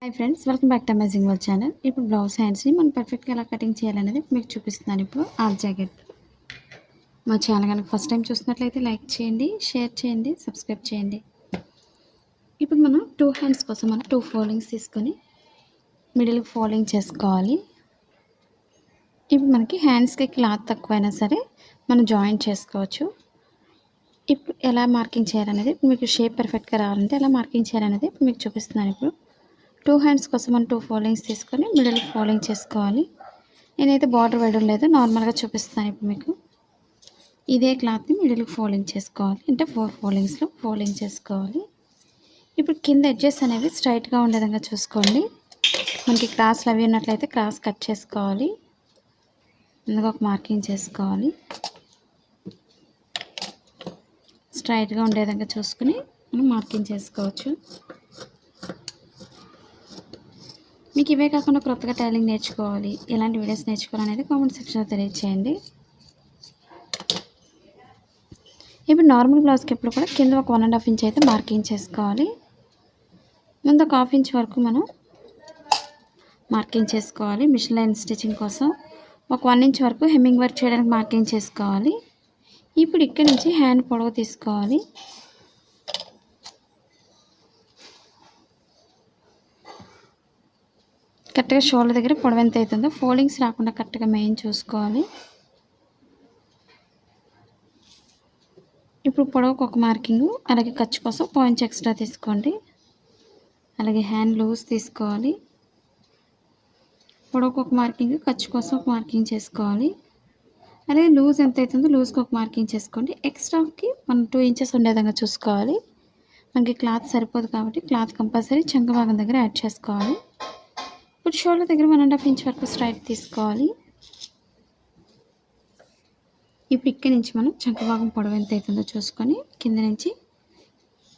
Hi friends, welcome back to amazing world channel. ఇప్పుడు blouse హ్యాండ్స్ని మనం పర్ఫెక్ట్గా ఎలా కటింగ్ చేయాలనేది మీకు చూపిస్తున్నాను. ఇప్పుడు ఆర్మ్ జాకెట్ మా ఛానల్ కనుక ఫస్ట్ టైం చూసినట్లయితే లైక్ చేయండి, షేర్ చేయండి, సబ్స్క్రైబ్ చేయండి. ఇప్పుడు మనం 2 హ్యాండ్స్ కోసం మనం 2 ఫోల్డింగ్స్ తీసుకొని మిడిల్ ఫోల్డింగ్ చేసుకోవాలి. ఇప్పుడు మనకి హ్యాండ్స్కి క్లాత్ తక్కువైనా సరే మనం జాయింట్ చేసుకోవచ్చు. ఇప్పుడు ఎలా మార్కింగ్ చేయాలనేది మీకు షేప్ పర్ఫెక్ట్గా రావాలంటే ఎలా మార్కింగ్ చేయాలనేది ఇప్పుడు మీకు చూపిస్తున్నాను. ఇప్పుడు 2 హ్యాండ్స్ కోసం మనం 2 ఫోల్డింగ్స్ తీసుకొని మిడిల్ ఫోల్డింగ్ చేసుకోవాలి. నేనైతే బార్డర్ వేయడం లేదు, నార్మల్గా చూపిస్తాను. ఇప్పుడు మీకు ఇదే క్లాత్ని మిడిల్ ఫోల్డింగ్ చేసుకోవాలి, అంటే 4 ఫోల్డింగ్స్లో ఫోల్డింగ్ చేసుకోవాలి. ఇప్పుడు కింద ఎడ్జెస్ అనేవి స్ట్రైట్గా ఉండే విధంగా చూసుకోండి. మనకి క్రాస్లు అవి ఉన్నట్లయితే క్రాస్ కట్ చేసుకోవాలి, ముందుగా ఒక మార్కింగ్ చేసుకోవాలి. స్ట్రైట్గా ఉండే విధంగా చూసుకుని మనం మార్కింగ్ చేసుకోవచ్చు. మీకు ఇవే కాకుండా కొత్తగా టైలింగ్ నేర్చుకోవాలి, ఎలాంటి వీడియోస్ నేర్చుకోవాలనేది కామెంట్ సెక్షన్లో తెలియచేయండి. ఇప్పుడు నార్మల్ బ్లౌజ్కి ఎప్పుడు కూడా కింద ఒక 1.5 ఇంచ్ అయితే మార్కింగ్ చేసుకోవాలి. ముందు ఒక 1/2 ఇంచ్ వరకు మనం మార్కింగ్ చేసుకోవాలి. మిషన్ లైన్ స్టిచ్చింగ్ కోసం ఒక 1 ఇంచ్ వరకు హెమ్మింగ్ వర్క్ చేయడానికి మార్కింగ్ చేసుకోవాలి. ఇప్పుడు ఇక్కడ నుంచి హ్యాండ్ పొడవు తీసుకోవాలి. కరెక్ట్గా షోల్డర్ దగ్గర పొడవు ఎంత అవుతుందో ఫోల్డింగ్స్ రాకుండా కరెక్ట్గా మెయిన్ చూసుకోవాలి. ఇప్పుడు పొడవుకు ఒక మార్కింగ్, అలాగే ఖర్చు కోసం పాయింట్స్ ఎక్స్ట్రా తీసుకోండి. అలాగే హ్యాండ్ లూజ్ తీసుకోవాలి. పొడవుకు ఒక మార్కింగ్, ఖర్చు కోసం ఒక మార్కింగ్ చేసుకోవాలి. అలాగే లూజ్ ఎంత అవుతుందో లూజ్కి ఒక మార్కింగ్ చేసుకోండి. ఎక్స్ట్రాకి మనం 2 ఇంచెస్ ఉండే విధంగా చూసుకోవాలి. మనకి క్లాత్ సరిపోదు కాబట్టి క్లాత్ కంపల్సరీ చంక భాగం దగ్గర యాడ్ చేసుకోవాలి. ఇప్పుడు షోల్డర్ దగ్గర 1.5 ఇంచ్ వరకు స్ట్రైట్ తీసుకోవాలి. ఇప్పుడు ఇక్కడ నుంచి మనం చంక భాగం పొడవు ఎంత అవుతుందో చూసుకొని కింద నుంచి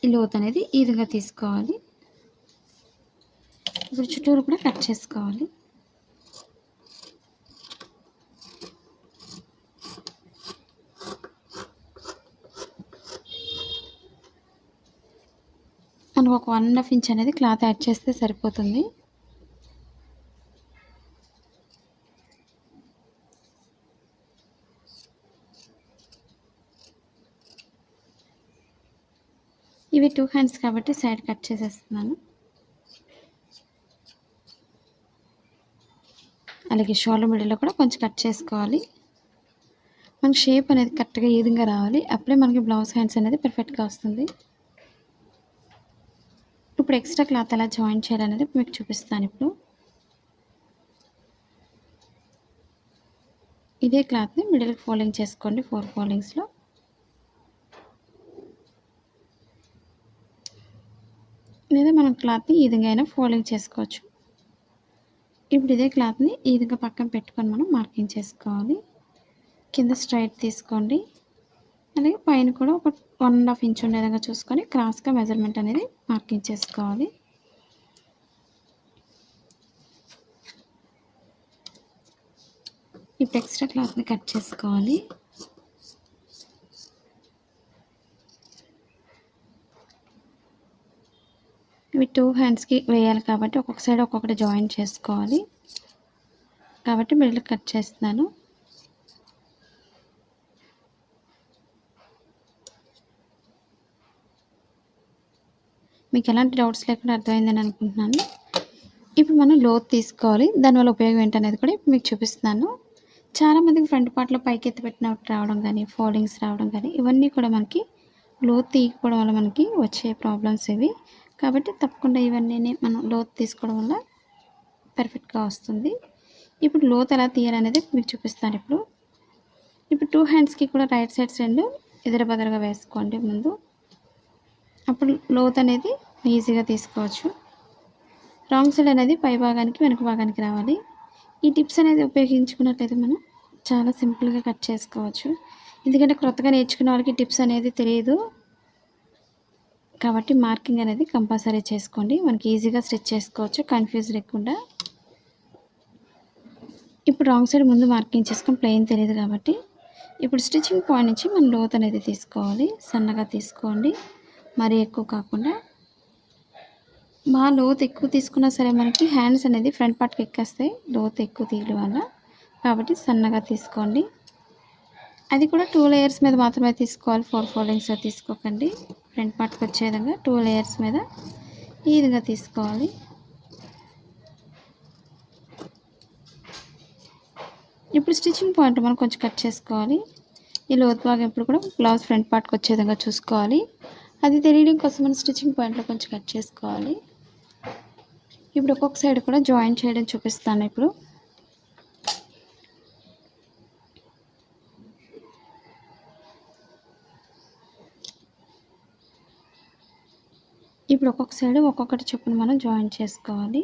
ఈ లోతు అనేది ఈ విధంగా తీసుకోవాలి. ఇప్పుడు చుట్టూరు కూడా కట్ చేసుకోవాలి. మనం ఒక 1.5 ఇంచ్ అనేది క్లాత్ యాడ్ చేస్తే సరిపోతుంది. ఇవి 2 హ్యాండ్స్ కాబట్టి సైడ్ కట్ చేసేస్తున్నాను. అలాగే షోల్డర్ మిడిల్లో కూడా కొంచెం కట్ చేసుకోవాలి. మనకి షేప్ అనేది కరెక్ట్గా ఈ విధంగా రావాలి, అప్పుడే మనకి బ్లౌజ్ హ్యాండ్స్ అనేది పర్ఫెక్ట్గా వస్తుంది. ఇప్పుడు ఎక్స్ట్రా క్లాత్ ఎలా జాయిన్ చేయాలనేది మీకు చూపిస్తాను. ఇప్పుడు ఇదే క్లాత్ని మిడిల్ ఫోల్డింగ్ చేసుకోండి 4 ఫోల్డింగ్స్లో. లేదా మనం క్లాత్ని ఈ విధంగా అయినా ఫోల్డింగ్ చేసుకోవచ్చు. ఇప్పుడు ఇదే క్లాత్ని ఈ విధంగా పక్కన పెట్టుకొని మనం మార్కింగ్ చేసుకోవాలి. కింద స్ట్రైట్ తీసుకోండి. అలాగే పైన కూడా ఒక 1.5 ఇంచ్ ఉండే విధంగా చూసుకొని క్రాస్గా మెజర్మెంట్ అనేది మార్కింగ్ చేసుకోవాలి. ఇప్పుడు ఎక్స్ట్రా క్లాత్ని కట్ చేసుకోవాలి. ఇవి 2 హ్యాండ్స్కి వేయాలి కాబట్టి ఒక్కొక్క సైడ్ ఒక్కొక్కటి జాయిన్ చేసుకోవాలి, కాబట్టి మిడిల్ కట్ చేస్తున్నాను. మీకు ఎలాంటి డౌట్స్ లేకుండా అర్థమైందని అనుకుంటున్నాను. ఇప్పుడు మనం లోతు తీసుకోవాలి, దానివల్ల ఉపయోగం ఏంటనేది కూడా ఇప్పుడు మీకు చూపిస్తున్నాను. చాలామందికి ఫ్రంట్ పార్ట్లో పైకి ఎత్తి పెట్టినట్టు రావడం కానీ, ఫోల్డింగ్స్ రావడం కానీ, ఇవన్నీ కూడా మనకి లోతు తీయకపోవడం వల్ల మనకి వచ్చే ప్రాబ్లమ్స్ ఇవి. కాబట్టి తప్పకుండా ఇవన్నీ మనం లోతు తీసుకోవడం వల్ల పర్ఫెక్ట్గా వస్తుంది. ఇప్పుడు లోతు ఎలా తీయాలనేది మీకు చూపిస్తాను. ఇప్పుడు 2 హ్యాండ్స్కి కూడా రైట్ సైడ్స్ 2 ఎదురుబెదురుగా వేసుకోండి ముందు. అప్పుడు లోతు అనేది ఈజీగా తీసుకోవచ్చు. రాంగ్ సైడ్ అనేది పై భాగానికి వెనుక భాగానికి రావాలి. ఈ టిప్స్ అనేది ఉపయోగించుకున్నట్లయితే మనం చాలా సింపుల్గా కట్ చేసుకోవచ్చు. ఎందుకంటే కొత్తగా నేర్చుకున్న వాళ్ళకి టిప్స్ అనేది తెలియదు కాబట్టి మార్కింగ్ అనేది కంపల్సరీ చేసుకోండి. మనకి ఈజీగా స్టిచ్ చేసుకోవచ్చు కన్ఫ్యూజ్ లేకుండా. ఇప్పుడు రాంగ్ సైడ్ ముందు మార్కింగ్ చేసుకొని ప్లెయిన్ తెలియదు కాబట్టి ఇప్పుడు స్టిచ్చింగ్ పాయింట్ నుంచి మనం లోతు అనేది తీసుకోవాలి. సన్నగా తీసుకోండి, మరీ ఎక్కువ కాకుండా. లోతు ఎక్కువ తీసుకున్నా సరే మనకి హ్యాండ్స్ అనేది ఫ్రంట్ పార్ట్కి ఎక్కేస్తాయి, లోతు ఎక్కువ తీయడం వల్ల. కాబట్టి సన్నగా తీసుకోండి. అది కూడా 2 లేయర్స్ మీద మాత్రమే తీసుకోవాలి, 4 ఫోల్డింగ్స్లో తీసుకోకండి. ఫ్రంట్ పార్ట్కి వచ్చే విధంగా 2 లేయర్స్ మీద ఈ విధంగా తీసుకోవాలి. ఇప్పుడు స్టిచ్చింగ్ పాయింట్ మనం కొంచెం కట్ చేసుకోవాలి. ఈ లోతు భాగం ఇప్పుడు కూడా బ్లౌజ్ ఫ్రంట్ పార్ట్కి వచ్చే విధంగా చూసుకోవాలి. అది తెలియడం కోసం మనం స్టిచ్చింగ్ పాయింట్లో కొంచెం కట్ చేసుకోవాలి. ఇప్పుడు ఒక్కొక్క సైడ్ కూడా జాయిన్ చేయడం చూపిస్తాను. ఇప్పుడు ఒక్కొక్క సైడ్ ఒక్కొక్కటి చొప్పున మనం జాయిన్ చేసుకోవాలి.